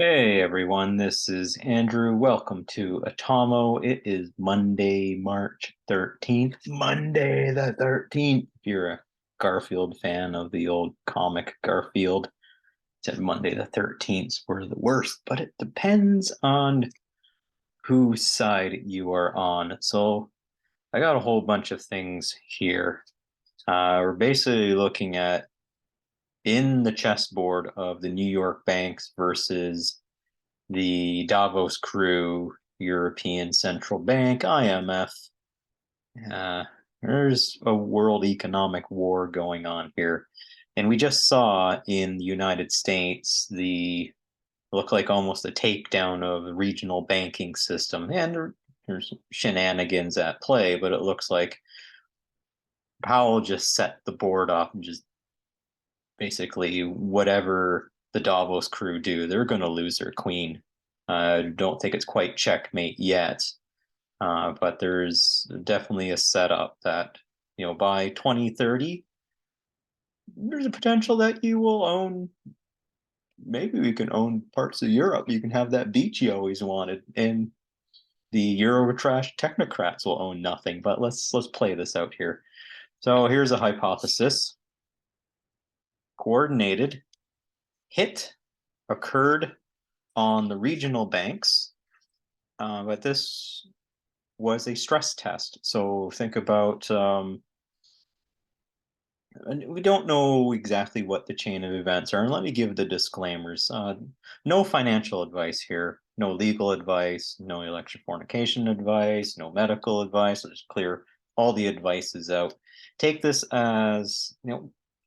Hey everyone, this is Andrew. Welcome to Atomo. It is Monday, March 13th. Monday the 13th. If you're a Garfield fan of the old comic Garfield, said Monday the 13th were the worst, but it depends on whose side you are on. So I got a whole bunch of things here. We're basically looking at in the chessboard of the New York banks versus the Davos crew, European Central Bank, IMF. Uh, there's a world economic war going on here. And we just saw in the United States the look like almost a takedown of the regional banking system. And there's shenanigans at play, but it looks like Powell just set the board up and just basically whatever the Davos crew do, they're going to lose their queen. I don't think it's quite checkmate yet, but there's definitely a setup that, by 2030, there's a potential that you will own. Maybe we can own parts of Europe. You can have that beach you always wanted, and the Eurotrash technocrats will own nothing. But let's play this out here. So here's a hypothesis: coordinated hit occurred on the regional banks, but this was a stress test. So think about, we don't know exactly what the chain of events are. And let me give the disclaimers. No financial advice here, no legal advice, no election fornication advice, no medical advice. Let's clear all the advice is out. Take this as,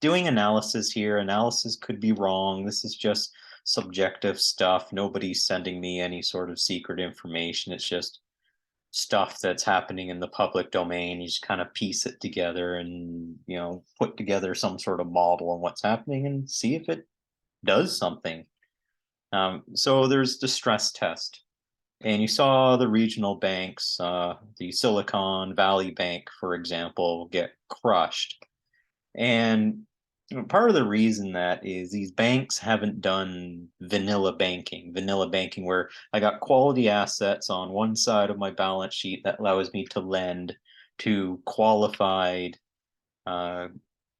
doing analysis here. Analysis could be wrong. This is just subjective stuff. Nobody's sending me any sort of secret information. It's just stuff that's happening in the public domain. You just kind of piece it together and, put together some sort of model on what's happening and see if it does something. So there's the stress test. And you saw the regional banks, the Silicon Valley Bank, for example, get crushed. And part of the reason that is these banks haven't done vanilla banking where I got quality assets on one side of my balance sheet that allows me to lend to qualified uh,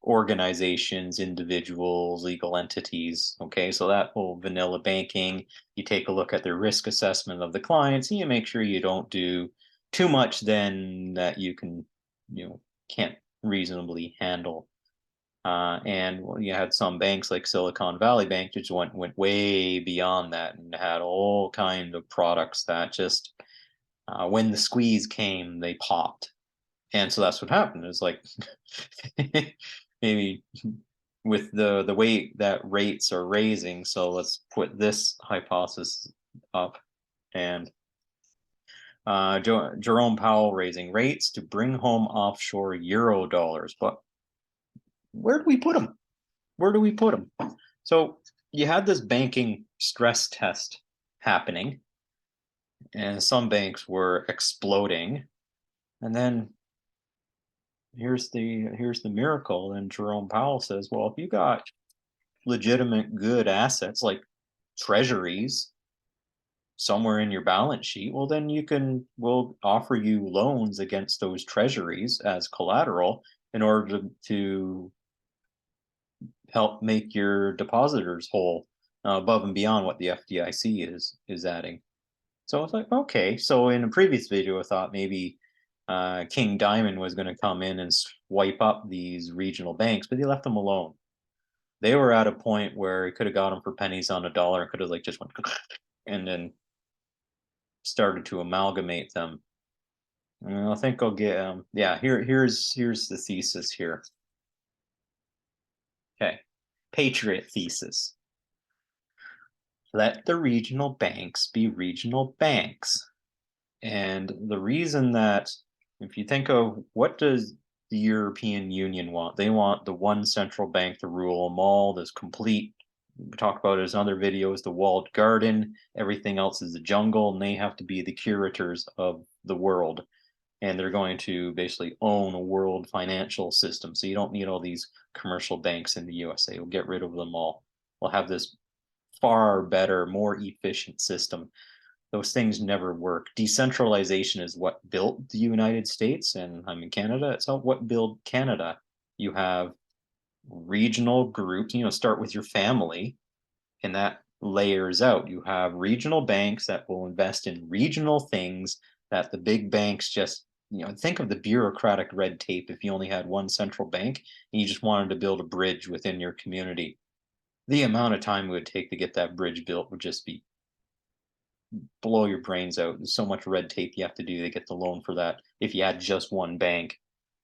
organizations, individuals, legal entities. Okay, so that whole vanilla banking, you take a look at their risk assessment of the clients and you make sure you don't do too much then that you can't reasonably handle. And you had some banks like Silicon Valley Bank just went way beyond that and had all kind of products that just when the squeeze came, they popped. And so that's what happened. It was like maybe with the way that rates are raising. So let's put this hypothesis up and Jerome Powell raising rates to bring home offshore euro dollars. But where do we put them? Where do we put them? So you had this banking stress test happening, and some banks were exploding. And then here's the miracle. And Jerome Powell says, well, if you got legitimate good assets like treasuries somewhere in your balance sheet, well, then we'll offer you loans against those treasuries as collateral in order to help make your depositors whole above and beyond what the FDIC is adding. So it's like, okay. So in a previous video, I thought maybe King Diamond was going to come in and swipe up these regional banks, but he left them alone. They were at a point where he could have got them for pennies on a dollar and could have just went and then started to amalgamate them. And I think I'll get yeah. Here's the thesis here. Okay, Patriot Thesis. Let the regional banks be regional banks. And the reason that, if you think of what does the European Union want, they want the one central bank to rule them all, this complete, we talk about it in other videos, the walled garden, everything else is the jungle, and they have to be the curators of the world. And they're going to basically own a world financial system. So you don't need all these commercial banks in the USA. We'll get rid of them all. We'll have this far better, more efficient system. Those things never work. Decentralization is what built the United States, and I'm in Canada. It's not what built Canada. You have regional groups, start with your family, and that layers out. You have regional banks that will invest in regional things that the big banks just, think of the bureaucratic red tape if you only had one central bank and you just wanted to build a bridge within your community. The amount of time it would take to get that bridge built would just be blow your brains out. There's so much red tape you have to do to get the loan for that if you had just one bank.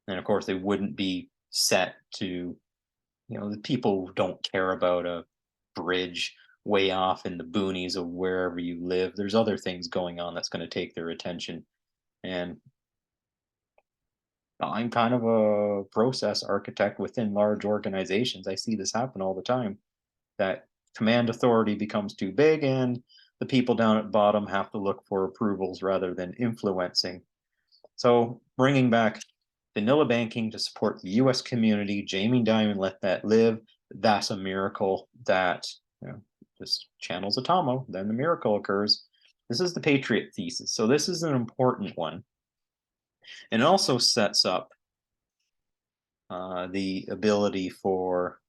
And of course, they wouldn't be set to, the people don't care about a bridge way off in the boonies of wherever you live. There's other things going on that's going to take their attention. And I'm kind of a process architect within large organizations. I see this happen all the time, that command authority becomes too big and the people down at bottom have to look for approvals rather than influencing. So bringing back vanilla banking to support the US community, Jamie Dimon let that live. That's a miracle that, just channels a Tomo, then the miracle occurs. This is the Patriot Thesis. So this is an important one. And it also sets up the ability for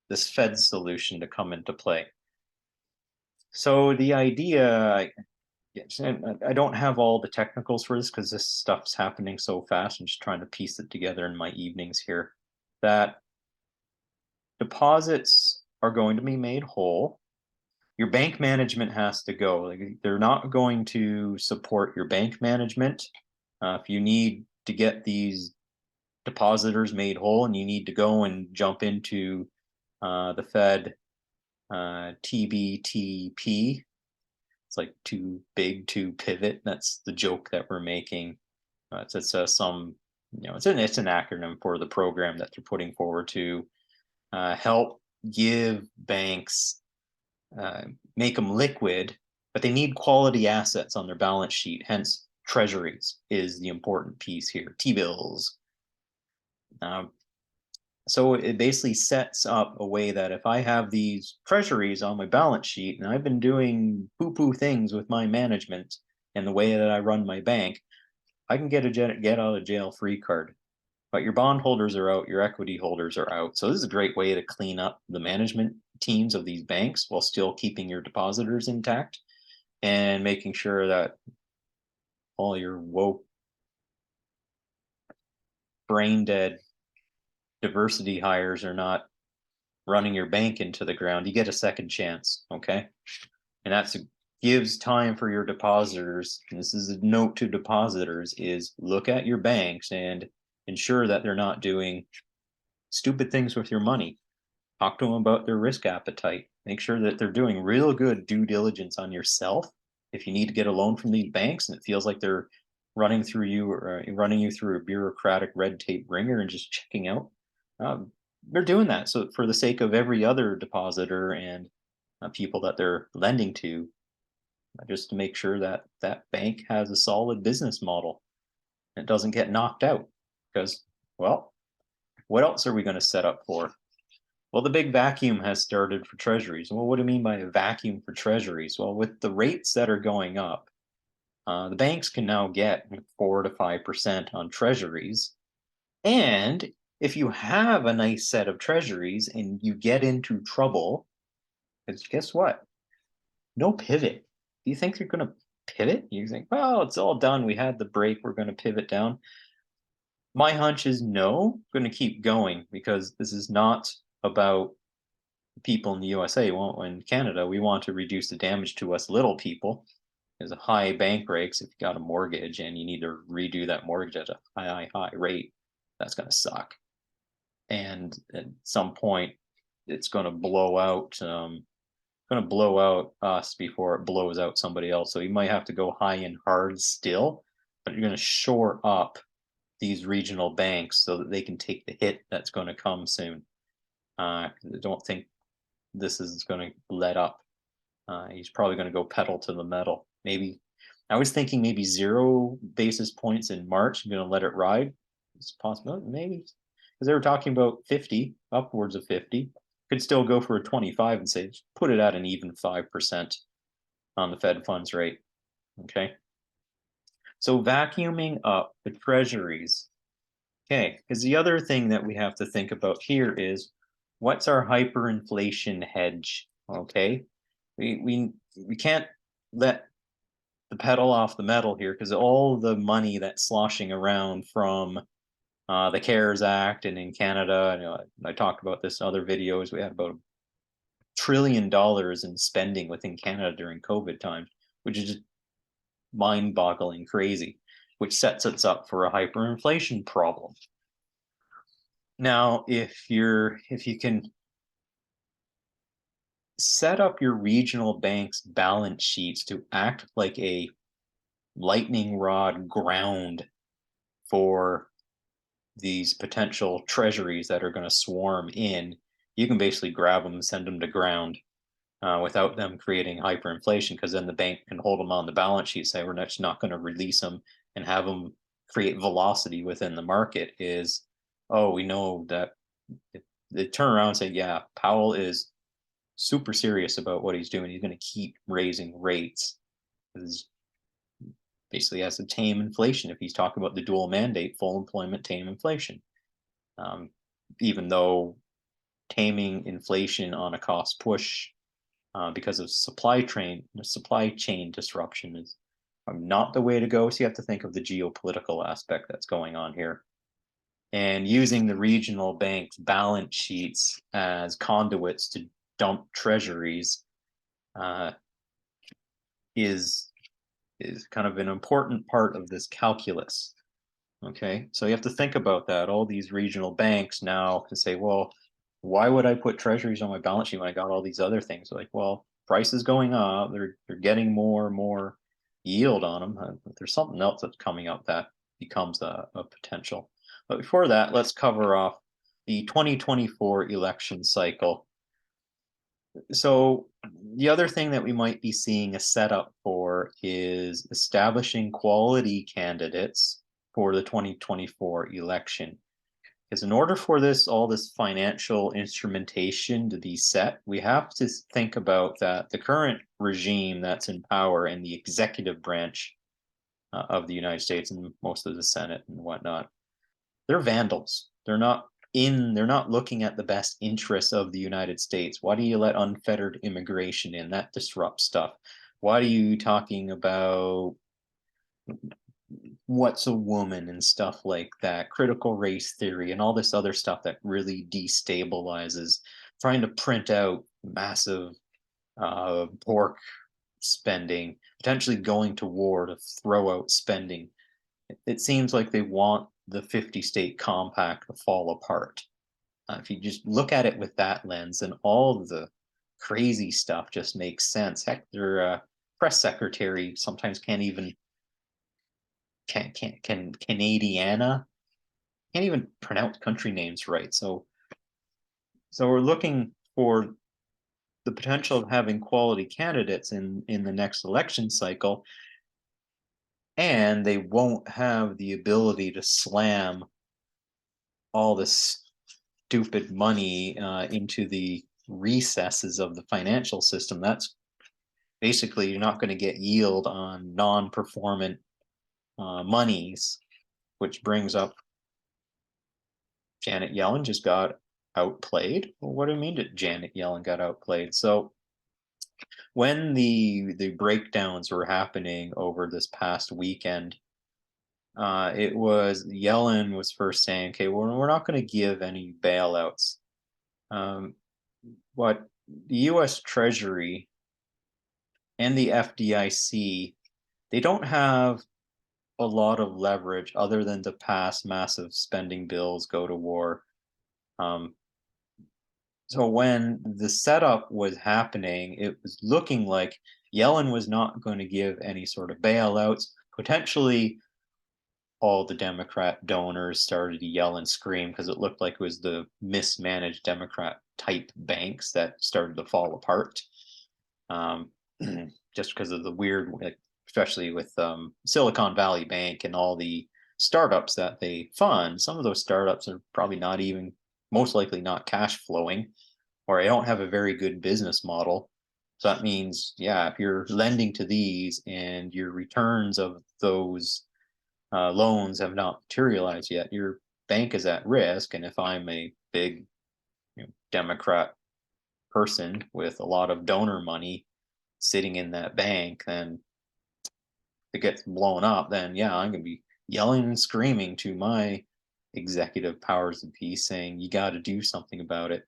this Fed solution to come into play. So the idea, I don't have all the technicals for this because this stuff's happening so fast. I'm just trying to piece it together in my evenings here, that deposits are going to be made whole. Your bank management has to go. Like, they're not going to support your bank management. If you need to get these depositors made whole and you need to go and jump into the Fed TBTP, it's like too big to pivot. That's the joke that we're making. It's it's an acronym for the program that they're putting forward to help give banks, make them liquid, but they need quality assets on their balance sheet. Hence, Treasuries is the important piece here. T-bills. So it basically sets up a way that if I have these treasuries on my balance sheet and I've been doing poo-poo things with my management and the way that I run my bank, I can get a get out of jail free card. But your bond holders are out, your equity holders are out. So this is a great way to clean up the management teams of these banks while still keeping your depositors intact and making sure that all your woke, brain dead diversity hires are not running your bank into the ground. You get a second chance, okay? And that gives time for your depositors. And this is a note to depositors: is look at your banks and ensure that they're not doing stupid things with your money. Talk to them about their risk appetite. Make sure that they're doing real good due diligence on yourself. If you need to get a loan from these banks and it feels like they're running through you or running you through a bureaucratic red tape ringer and just checking out, they're doing that so for the sake of every other depositor and people that they're lending to, just to make sure that that bank has a solid business model and it doesn't get knocked out. Because, well, what else are we going to set up for? Well, the big vacuum has started for treasuries. Well, what do you mean by a vacuum for treasuries? Well, with the rates that are going up, the banks can now get 4 to 5% on treasuries. And if you have a nice set of treasuries and you get into trouble, because guess what? No pivot. Do you think you're going to pivot? You think, well, it's all done. We had the break. We're going to pivot down. My hunch is no, going to keep going because this is not about people in the USA. Well, in Canada, we want to reduce the damage to us little people. There's a high bank rates if you got a mortgage and you need to redo that mortgage at a high rate. That's going to suck. And at some point, it's going to blow out. Us before it blows out somebody else. So you might have to go high and hard still, but you're going to shore up these regional banks so that they can take the hit that's going to come soon. I don't think this is going to let up. He's probably going to go pedal to the metal. Maybe I was thinking maybe 0 basis points in March. I'm going to let it ride. It's possible, maybe, because they were talking about 50, upwards of 50. Could still go for a 25 and say, put it at an even 5% on the Fed funds rate. Okay. So vacuuming up the treasuries. Okay, because the other thing that we have to think about here is what's our hyperinflation hedge? Okay. We can't let the pedal off the metal here because all the money that's sloshing around from the CARES Act and in Canada, I talked about this in other videos. We had about $1 trillion in spending within Canada during COVID times, which is just mind-boggling crazy, which sets us up for a hyperinflation problem. Now, if you can set up your regional banks' balance sheets to act like a lightning rod ground for these potential treasuries that are going to swarm in, you can basically grab them and send them to ground without them creating hyperinflation, because then the bank can hold them on the balance sheet, say we're just not going to release them and have them create velocity within the market. Is, oh, we know that if they turn around and say, yeah, Powell is super serious about what he's doing. He's going to keep raising rates. Basically has to tame inflation if he's talking about the dual mandate, full employment, tame inflation. Even though taming inflation on a cost push because of supply chain disruption is not the way to go. So you have to think of the geopolitical aspect that's going on here. And using the regional banks' balance sheets as conduits to dump treasuries is kind of an important part of this calculus. Okay, so you have to think about that. All these regional banks now can say, well, why would I put treasuries on my balance sheet when I got all these other things? Like, well, price is going up, they're getting more and more yield on them. There's something else that's coming up that becomes a potential. But before that, let's cover off the 2024 election cycle. So the other thing that we might be seeing a setup for is establishing quality candidates for the 2024 election. Because in order for all this financial instrumentation to be set, we have to think about that the current regime that's in power in the executive branch of the United States and most of the Senate and whatnot, they're vandals. They're not looking at the best interests of the United States. Why do you let unfettered immigration in? That disrupts stuff. Why are you talking about what's a woman and stuff like that, critical race theory and all this other stuff that really destabilizes, trying to print out massive pork spending, potentially going to war to throw out spending. It seems like they want the 50-state compact to fall apart. If you just look at it with that lens, and all the crazy stuff just makes sense. Heck, their press secretary sometimes can't even Canadiana can't even pronounce country names right. So we're looking for the potential of having quality candidates in the next election cycle, and they won't have the ability to slam all this stupid money into the recesses of the financial system. That's basically, you're not going to get yield on non-performant monies, which brings up Janet Yellen just got outplayed. Well, what do you mean that Janet Yellen got outplayed? So when the breakdowns were happening over this past weekend, it was Yellen was first saying, okay, well, we're not going to give any bailouts. But the US Treasury and the FDIC, they don't have a lot of leverage other than to pass massive spending bills, go to war. So when the setup was happening, it was looking like Yellen was not going to give any sort of bailouts. Potentially, all the Democrat donors started to yell and scream because it looked like it was the mismanaged Democrat type banks that started to fall apart. Just because of the weird, especially with Silicon Valley Bank and all the startups that they fund. Some of those startups are probably not even, most likely not cash flowing. or I don't have a very good business model. So that means, yeah, if you're lending to these and your returns of those loans have not materialized yet, your bank is at risk. And if I'm a big, Democrat person with a lot of donor money sitting in that bank, then it gets blown up, then yeah, I'm going to be yelling and screaming to my executive powers of peace saying, you got to do something about it.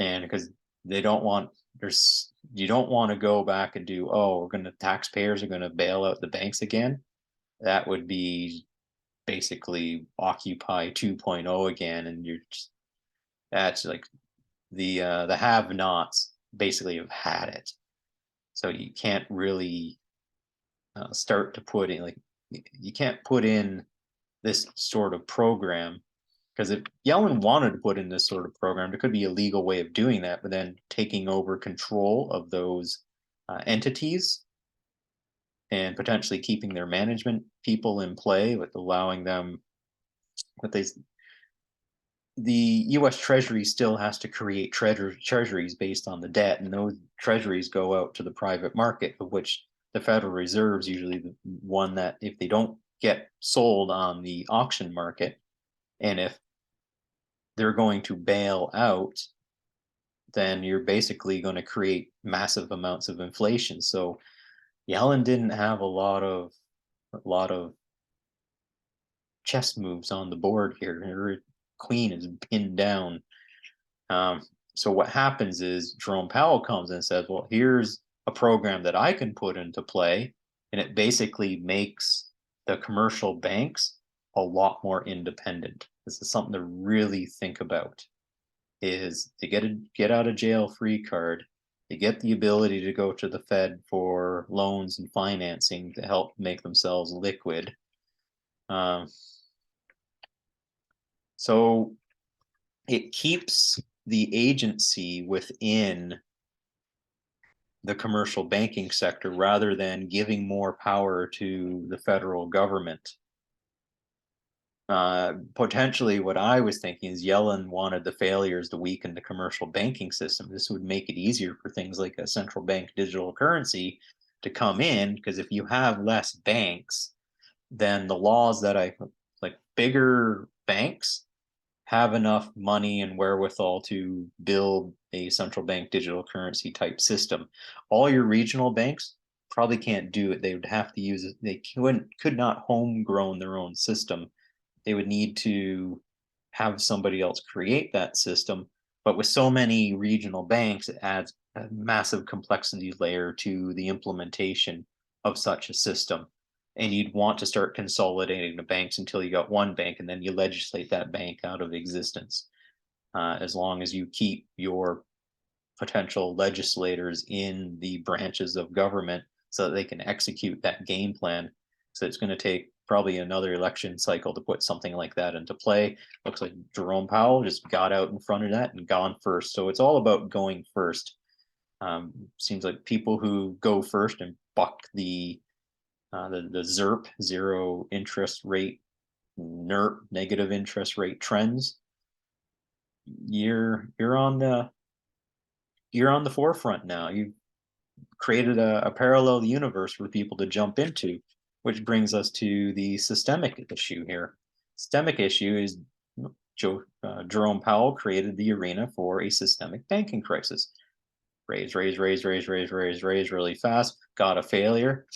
And because they don't want, you don't want to go back and do, oh, taxpayers are going to bail out the banks again. That would be basically Occupy 2.0 again. And that's like the have-nots basically have had it. So you can't really start to put in, like, you can't put in this sort of program, because if Yellen wanted to put in this sort of program, there could be a legal way of doing that, but then taking over control of those entities and potentially keeping their management people in play with allowing them, what they, the U.S. Treasury still has to create treasuries based on the debt, and those treasuries go out to the private market, of which the Federal Reserve is usually the one that, if they don't get sold on the auction market, and if they're going to bail out, then you're basically going to create massive amounts of inflation. So Yellen didn't have a lot of chess moves on the board here. Her queen is pinned down. So what happens is Jerome Powell comes and says, well, here's a program that I can put into play, and it basically makes the commercial banks a lot more independent. This is something to really think about, is to get out of jail free card, to get the ability to go to the Fed for loans and financing to help make themselves liquid. So it keeps the agency within the commercial banking sector rather than giving more power to the federal government. Potentially, what I was thinking is Yellen wanted the failures to weaken the commercial banking system. This would make it easier for things like a central bank digital currency to come in, because if you have less banks, then the laws that like bigger banks have enough money and wherewithal to build a central bank digital currency type system. All your regional banks probably can't do it. They would have to use it. They could not homegrown their own system. They would need to have somebody else create that system. But with so many regional banks, it adds a massive complexity layer to the implementation of such a system. And you'd want to start consolidating the banks until you got one bank, and then you legislate that bank out of existence. As long as you keep your potential legislators in the branches of government so that they can execute that game plan. So it's going to take probably another election cycle to put something like that into play. Looks like Jerome Powell just got out in front of that and gone first. So it's all about going first. Seems like people who go first and buck the ZIRP, zero interest rate, NERP, negative interest rate trends, you're on the forefront now. You've created a parallel universe for people to jump into, which brings us to the systemic issue here. Systemic issue is Jerome Powell created the arena for a systemic banking crisis. Raise really fast, got a failure.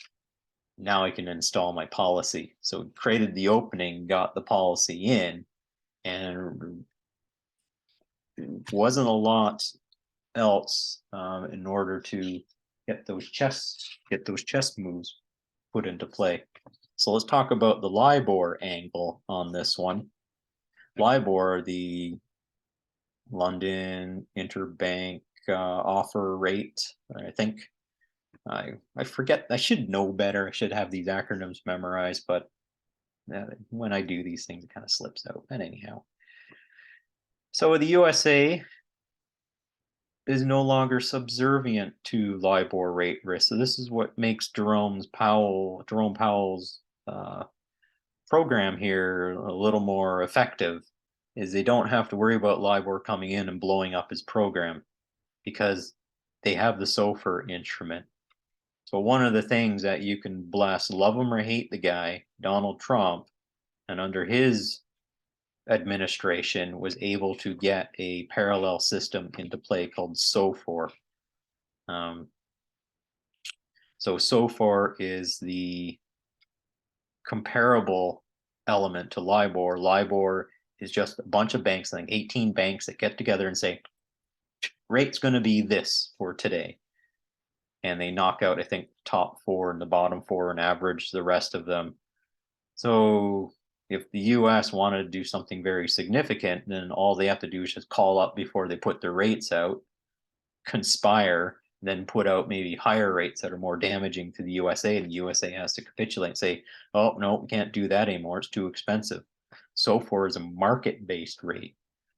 Now I can install my policy. So created the opening, got the policy in, and wasn't a lot else in order to get those chess moves put into play. So let's talk about the LIBOR angle on this one. LIBOR, the London Interbank Offer Rate, I think. I forget. I should know better. I should have these acronyms memorized, but when I do these things, it kind of slips out. But anyhow, so the USA is no longer subservient to LIBOR rate risk. So this is what makes Jerome Powell's program here a little more effective. is they don't have to worry about LIBOR coming in and blowing up his program because they have the SOFR instrument. So one of the things that you can bless, love him or hate the guy, Donald Trump, and under his administration was able to get a parallel system into play called SOFR. So SOFR is the comparable element to LIBOR. LIBOR is just a bunch of banks, like 18 banks that get together and say, rate's going to be this for today. And they knock out, I think, top four and the bottom four and average the rest of them. So if the US wanted to do something very significant, then all they have to do is just call up before they put their rates out, conspire, then put out maybe higher rates that are more damaging to the USA, and the USA has to capitulate and say, oh, no, we can't do that anymore. It's too expensive. SOFR is a market-based rate.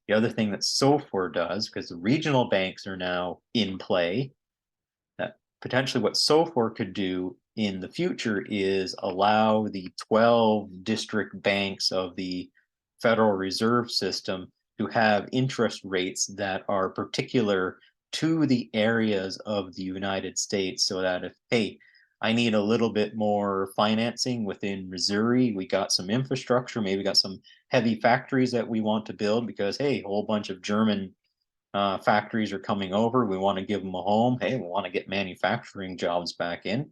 The other thing that SOFR does, because the regional banks are now in play, that potentially what SOFR could do in the future is allow the 12 district banks of the Federal Reserve System to have interest rates that are particular to the areas of the United States, so that if, hey, I need a little bit more financing within Missouri, we got some infrastructure, maybe got some heavy factories that we want to build because, hey, a whole bunch of German factories are coming over. We want to give them a home. Hey, we want to get manufacturing jobs back in.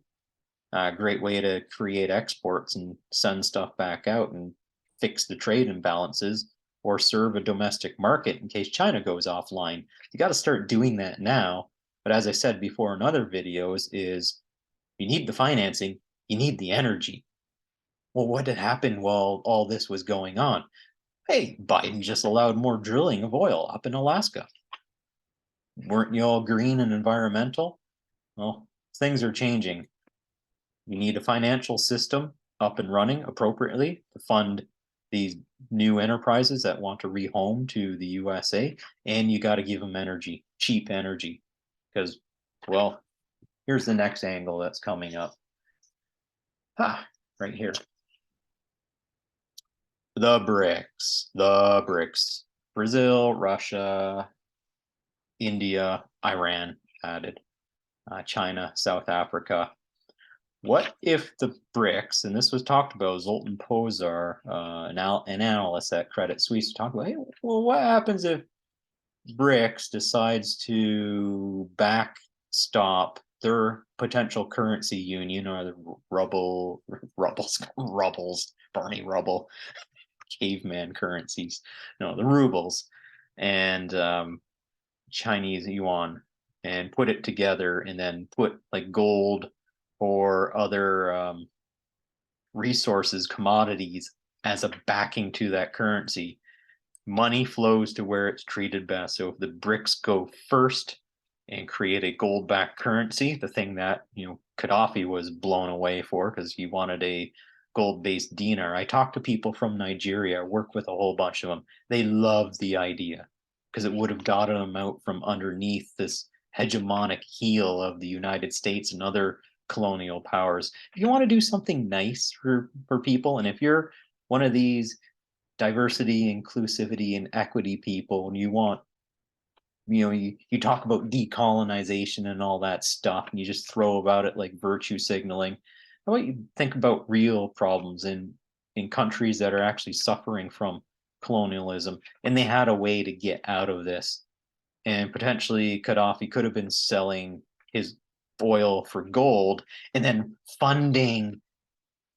Great way to create exports and send stuff back out and fix the trade imbalances or serve a domestic market in case China goes offline. You got to start doing that now. But as I said before in other videos, is you need the financing, you need the energy. Well, what had happened while all this was going on? Hey, Biden just allowed more drilling of oil up in Alaska. Weren't you all green and environmental? Well, things are changing. You need a financial system up and running appropriately to fund these new enterprises that want to rehome to the USA, and you got to give them energy, cheap energy, because, well, here's the next angle that's coming up. Right here. The BRICS, Brazil, Russia, India, Iran added, China, South Africa. What if the BRICS, and this was talked about, Zoltan Pozsar, an analyst at Credit Suisse, talked about, hey, well, what happens if BRICS decides to backstop their potential currency union, or the rubbles, Barney Rubble, caveman currencies, no, the rubles, and Chinese yuan, and put it together, and then put like gold or other resources, commodities as a backing to that currency. Money flows to where it's treated best. So if the BRICS go first and create a gold-backed currency, the thing that, you know, Gaddafi was blown away for because he wanted a gold-based dinar. I talked to people from Nigeria, I work with a whole bunch of them. They loved the idea because it would have gotten them out from underneath this hegemonic heel of the United States and other colonial powers. If you want to do something nice for people, and if you're one of these diversity, inclusivity, and equity people, and you want, you know, you talk about decolonization and all that stuff, and you just throw about it like virtue signaling, how about you think about real problems in countries that are actually suffering from colonialism, and they had a way to get out of this. And potentially Gaddafi could have been selling his oil for gold and then funding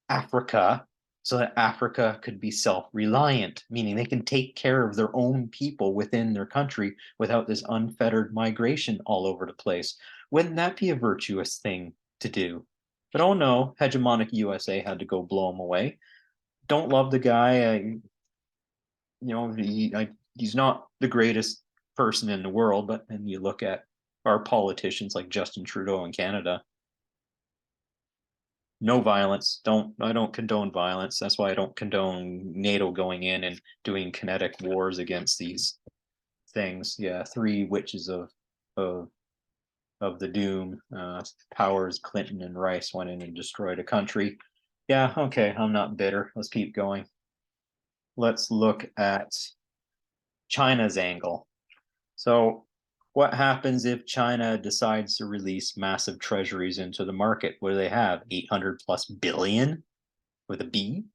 Africa so that Africa could be self-reliant, meaning they can take care of their own people within their country without this unfettered migration all over the place. Wouldn't that be a virtuous thing to do? But oh no, hegemonic USA had to go blow him away. Don't love the guy. You know, he's not the greatest person in the world, but then you look at our politicians like Justin Trudeau in Canada. No violence. I don't condone violence. That's why I don't condone NATO going in and doing kinetic wars against these things. Yeah, three witches of the doom. Powers, Clinton, and Rice went in and destroyed a country. Yeah, okay, I'm not bitter. Let's keep going. Let's look at China's angle. So what happens if China decides to release massive treasuries into the market? What do they have? 800 plus billion with a B?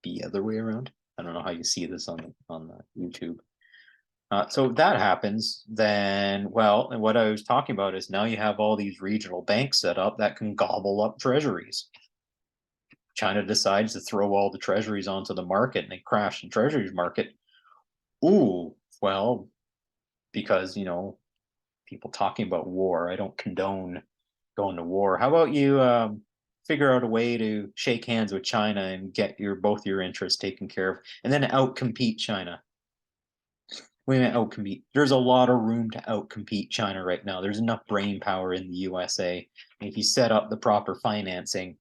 B other way around? I don't know how you see this on the YouTube. So if that happens, then, well, and what I was talking about is now you have all these regional banks set up that can gobble up treasuries. China decides to throw all the treasuries onto the market and they crash the treasuries market. Ooh, well, because, people talking about war, I don't condone going to war. How about you figure out a way to shake hands with China and get both your interests taken care of and then outcompete China? We may outcompete. There's a lot of room to outcompete China right now. There's enough brain power in the USA. If you set up the proper financing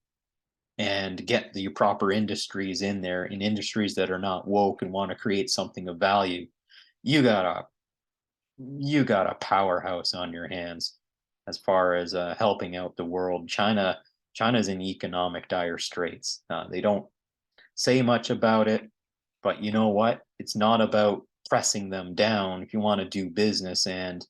and get the proper industries in there, in industries that are not woke and want to create something of value, you got a powerhouse on your hands as far as helping out the world. China's in economic dire straits. They don't say much about it, but you know what? It's not about pressing them down. If you want to do business and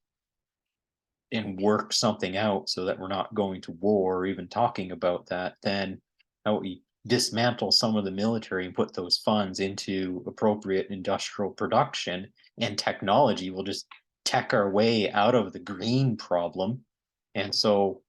work something out so that we're not going to war or even talking about that, then how we dismantle some of the military and put those funds into appropriate industrial production and technology. We'll just tech our way out of the green problem. And so,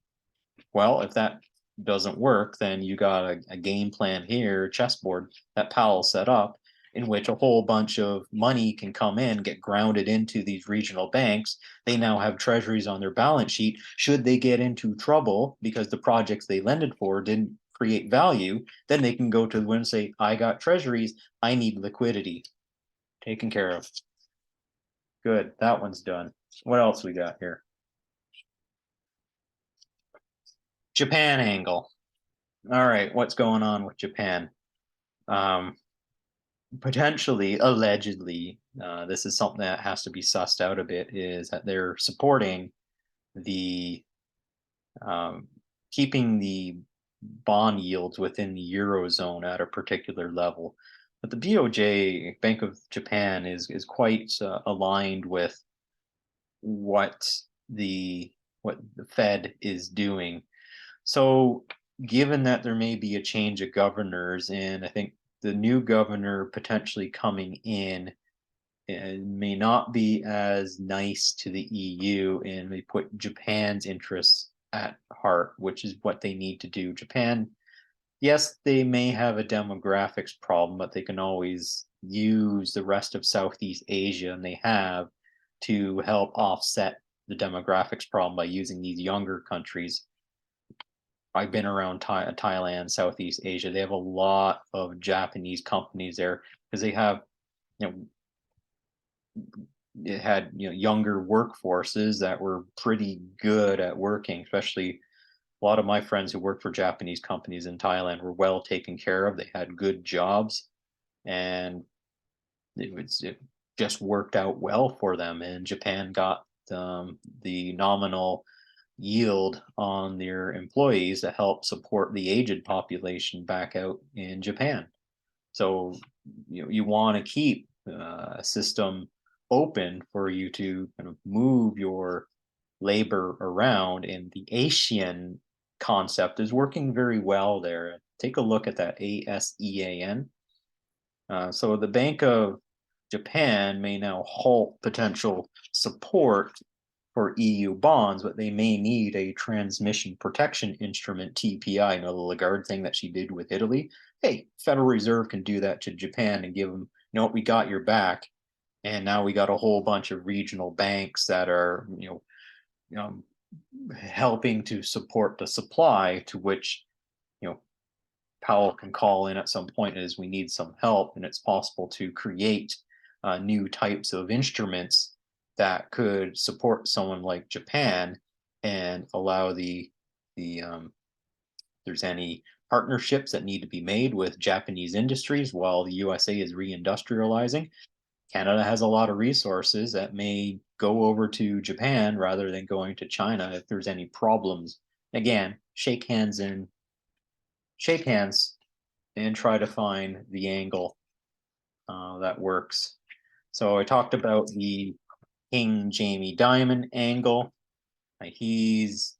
well, if that doesn't work, then you got a game plan here, chessboard that Powell set up, in which a whole bunch of money can come in, get grounded into these regional banks. They now have treasuries on their balance sheet. Should they get into trouble because the projects they lended for didn't create value, then they can go to the one and say, I got treasuries, I need liquidity. Taken care of. Good, that one's done. What else we got here? Japan angle. All right, what's going on with Japan? Um, Potentially, allegedly, this is something that has to be sussed out a bit, is that they're supporting the keeping the bond yields within the Eurozone at a particular level. But the BOJ, Bank of Japan, is quite aligned with what the what the Fed is doing. So, given that there may be a change of governors, and I think the new governor potentially coming in may not be as nice to the EU and they put Japan's interests at heart, which is what they need to do. Japan, yes, they may have a demographics problem, but they can always use the rest of Southeast Asia, and they have, to help offset the demographics problem by using these younger countries. I've been around Thailand, Southeast Asia. They have a lot of Japanese companies there because they have, you know, it had younger workforces that were pretty good at working. Especially a lot of my friends who worked for Japanese companies in Thailand were well taken care of. They had good jobs, and it just worked out well for them. And Japan got the nominal yield on their employees to help support the aged population back out in Japan. So you want to keep a system open for you to kind of move your labor around, and the Asian concept is working very well there. Take a look at that, ASEAN. So the Bank of Japan may now halt potential support for EU bonds, but they may need a transmission protection instrument, TPI. You know, the Lagarde thing that she did with Italy. Hey, Federal Reserve can do that to Japan and give them, we got your back. And now we got a whole bunch of regional banks that are, helping to support the supply, to which, Powell can call in at some point as we need some help, and it's possible to create new types of instruments that could support someone like Japan and allow there's any partnerships that need to be made with Japanese industries while the USA is reindustrializing. Canada has a lot of resources that may go over to Japan rather than going to China if there's any problems. Again, shake hands and try to find the angle that works. So I talked about the King Jamie Dimon angle. He's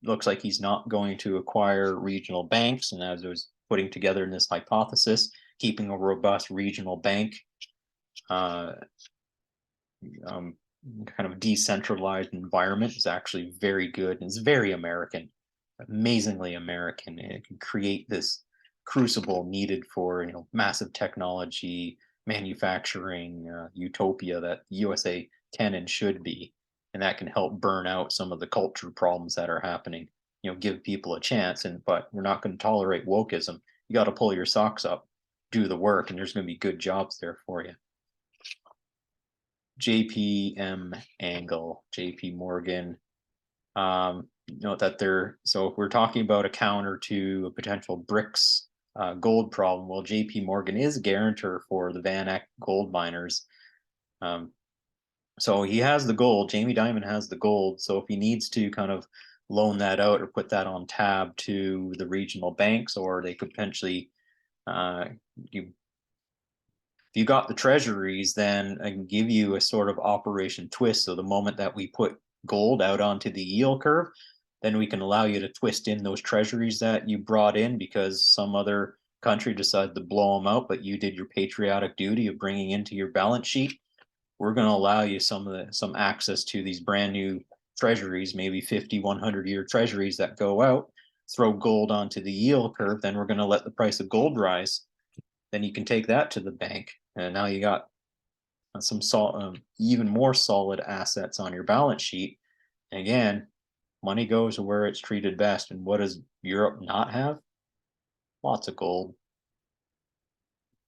looks like he's not going to acquire regional banks, and as I was putting together in this hypothesis, keeping a robust regional bank, uh, kind of decentralized environment is actually very good, and it's very American, amazingly American, and it can create this crucible needed for massive technology, manufacturing, utopia that USA can and should be, and that can help burn out some of the culture problems that are happening. Give people a chance, but we're not going to tolerate wokeism. You got to pull your socks up, do the work, and there's going to be good jobs there for you. JPM Angle, JP Morgan. Note that so if we're talking about a counter to a potential BRIICS gold problem, well, JP Morgan is a guarantor for the Van Eck gold miners. So he has the gold, Jamie Dimon has the gold. So if he needs to kind of loan that out or put that on tab to the regional banks, or they could potentially, if you got the treasuries, then I can give you a sort of operation twist. So the moment that we put gold out onto the yield curve, then we can allow you to twist in those treasuries that you brought in because some other country decided to blow them out, but you did your patriotic duty of bringing into your balance sheet. We're going to allow you some access to these brand new treasuries, maybe 50, 100-year treasuries that go out, throw gold onto the yield curve, then we're going to let the price of gold rise. Then you can take that to the bank, and now you got some even more solid assets on your balance sheet. And again, money goes where it's treated best. And what does Europe not have? Lots of gold.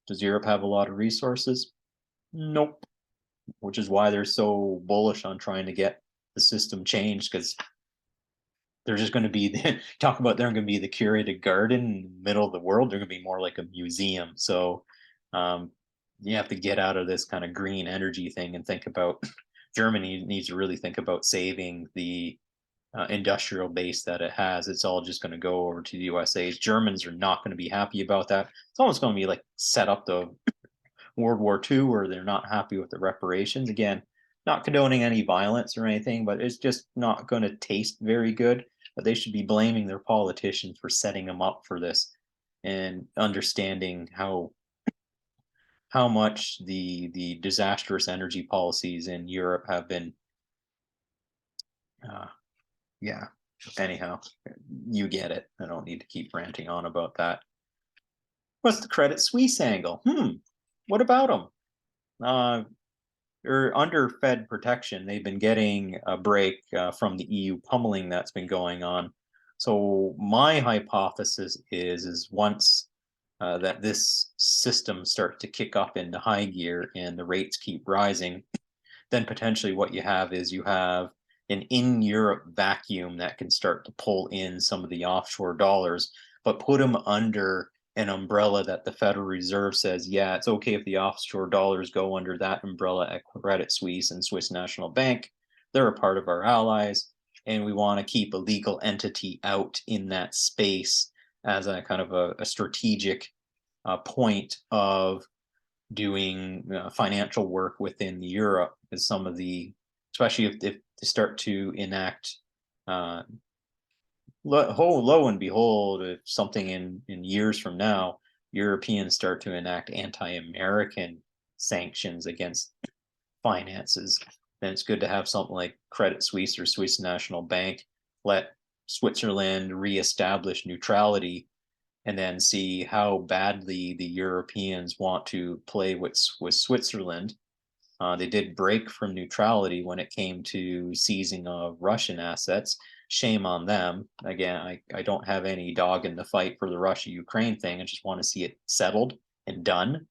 Does Europe have a lot of resources? Nope. Which is why they're so bullish on trying to get the system changed, because they're just going to be talk about they're going to be the curated garden in the middle of the world. They're going to be more like a museum. So you have to get out of this kind of green energy thing and think about Germany needs to really think about saving the industrial base that it has. It's all just going to go over to the USA. Germans are not going to be happy about that. It's almost going to be like set up the World War II where they're not happy with the reparations. Again, not condoning any violence or anything, but it's just not going to taste very good. But they should be blaming their politicians for setting them up for this and understanding how much the disastrous energy policies in Europe have been. Yeah. Anyhow, you get it. I don't need to keep ranting on about that. What's the Credit Suisse angle? What about them? Or under Fed protection, they've been getting a break from the EU pummeling that's been going on. So my hypothesis is once that this system starts to kick up into high gear and the rates keep rising, then potentially what you have is you have an in-Europe vacuum that can start to pull in some of the offshore dollars, but put them under an umbrella that the Federal Reserve says, yeah, it's okay if the offshore dollars go under that umbrella at Credit Suisse and Swiss National Bank. They're a part of our allies, and we want to keep a legal entity out in that space as a kind of a strategic point of doing financial work within Europe, because some of the, especially if they start to enact, lo and behold, if something in years from now, Europeans start to enact anti-American sanctions against finances, then it's good to have something like Credit Suisse or Swiss National Bank let Switzerland reestablish neutrality and then see how badly the Europeans want to play with Switzerland. They did break from neutrality when it came to seizing of Russian assets. Shame on them. Again, I don't have any dog in the fight for the Russia-Ukraine thing. I just want to see it settled and done.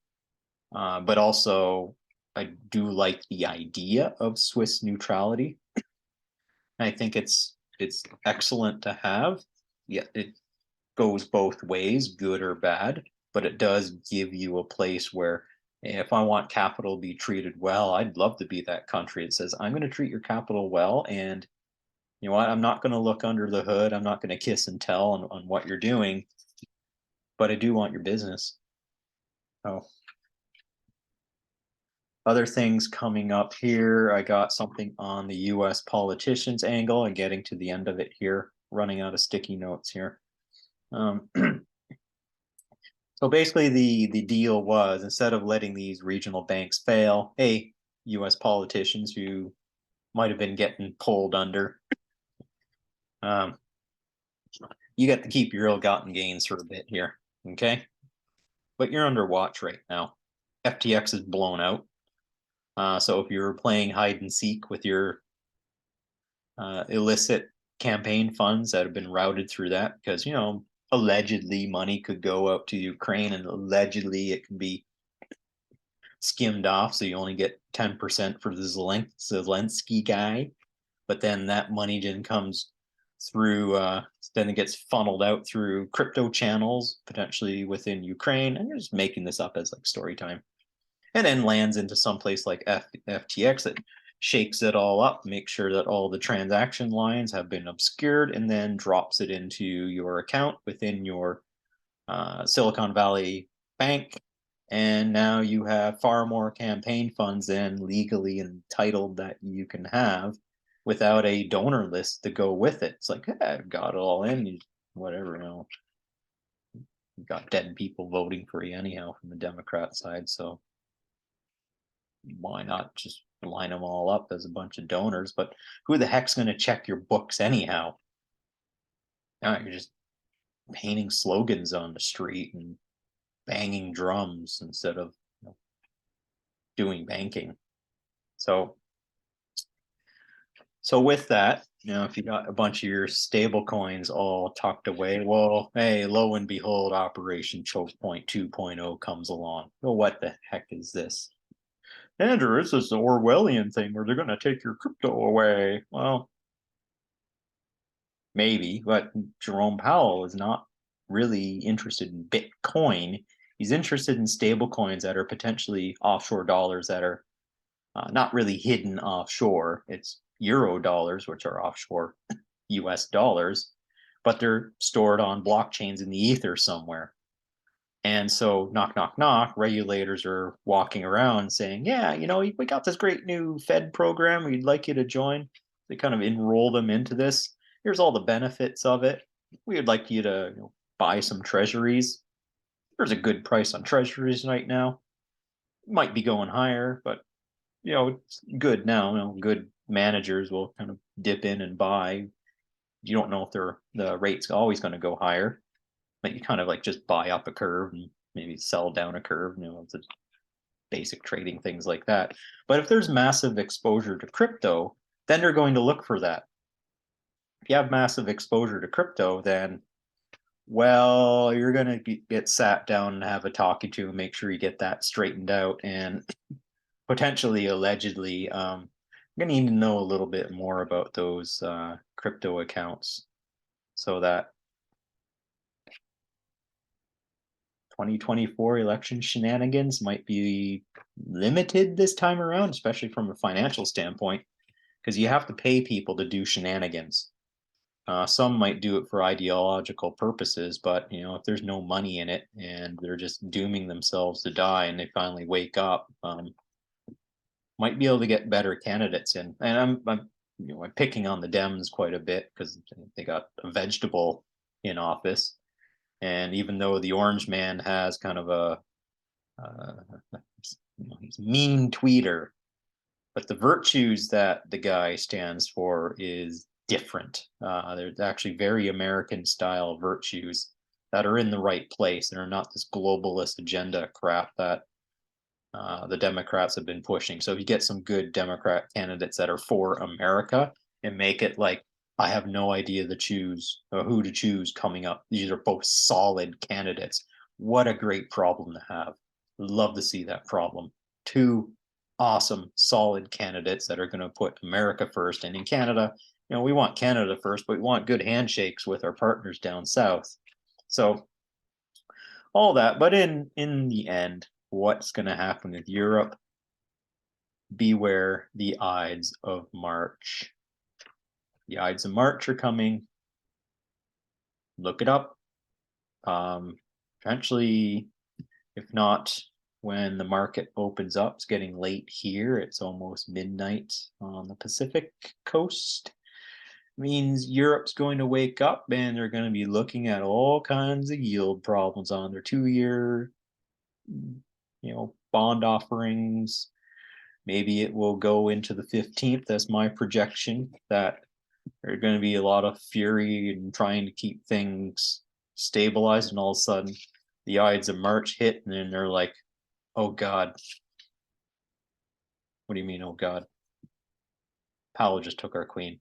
But also, I do like the idea of Swiss neutrality. I think it's excellent to have. Yeah, it goes both ways, good or bad, but it does give you a place where if I want capital to be treated well, I'd love to be that country. It says, I'm going to treat your capital well. And you know what? I'm not going to look under the hood. I'm not going to kiss and tell on what you're doing, but I do want your business. Oh, Other things coming up here, I got something on the US politicians angle and getting to the end of it here, running out of sticky notes here. So basically the deal was, instead of letting these regional banks fail, hey, US politicians who might have been getting pulled under, you get to keep your ill-gotten gains for a bit here, okay? But you're under watch right now. FTX is blown out. So if you're playing hide and seek with your illicit campaign funds that have been routed through that, because, you know, allegedly money could go out to Ukraine and allegedly it can be skimmed off. So you only get 10% for the Zelensky guy. But then that money then comes through, then it gets funneled out through crypto channels, potentially within Ukraine. And you're just making this up as like story time. And then lands into some place like FTX that shakes it all up, makes sure that all the transaction lines have been obscured, and then drops it into your account within your Silicon Valley bank. And now you have far more campaign funds than legally entitled that you can have without a donor list to go with it. It's like, I've got it all in, whatever, you know. You've got dead people voting for you anyhow from the Democrat side, so why not just line them all up as a bunch of donors? But who the heck's going to check your books anyhow? Now you're just painting slogans on the street and banging drums instead of, you know, doing banking. So with that, you know, if you got a bunch of your stable coins all tucked away, well, hey, lo and behold, Operation Chokepoint 2.0 comes along. Well, what the heck is this? Andrew, this is the Orwellian thing where they're going to take your crypto away. Well, maybe, but Jerome Powell is not really interested in Bitcoin. He's interested in stable coins that are potentially offshore dollars that are not really hidden offshore. It's Euro dollars, which are offshore US dollars, but they're stored on blockchains in the ether somewhere. And so, knock, knock, knock, regulators are walking around saying, yeah, you know, we got this great new Fed program. We'd like you to join. They kind of enroll them into this. Here's all the benefits of it. We would like you to, you know, buy some treasuries. There's a good price on treasuries right now. Might be going higher, but, you know, it's good now. You know, good managers will kind of dip in and buy. You don't know if the rate's always going to go higher. But you kind of like just buy up a curve and maybe sell down a curve, you know, the basic trading things like that. But if there's massive exposure to crypto, then they're going to look for that. If you have massive exposure to crypto, then, well, you're going to get sat down and have a talking to and make sure you get that straightened out. And potentially, allegedly, I'm going to need to know a little bit more about those crypto accounts so that 2024 election shenanigans might be limited this time around, especially from a financial standpoint, because you have to pay people to do shenanigans. Some might do it for ideological purposes, but, you know, if there's no money in it and they're just dooming themselves to die and they finally wake up, might be able to get better candidates in. And I'm picking on the Dems quite a bit because they got a vegetable in office. And even though the orange man has kind of a he's mean tweeter, but the virtues that the guy stands for is different. They're actually very American style virtues that are in the right place and are not this globalist agenda crap that the Democrats have been pushing. So if you get some good Democrat candidates that are for America and make it like, I have no idea who to choose coming up. These are both solid candidates. What a great problem to have. Love to see that problem. Two awesome, solid candidates that are going to put America first. And in Canada, you know, we want Canada first, but we want good handshakes with our partners down south. So all that, but in the end, what's going to happen with Europe? Beware the Ides of March. The Ides of March are coming. Look it up. Potentially, if not when the market opens up. It's getting late here. It's almost midnight on the Pacific coast. Means Europe's going to wake up and they're going to be looking at all kinds of yield problems on their 2-year, bond offerings. Maybe it will go into the 15th. That's my projection, that there's going to be a lot of fury and trying to keep things stabilized, and all of a sudden the Ides of March hit, and then they're like, oh God. What do you mean, oh God? Powell just took our queen.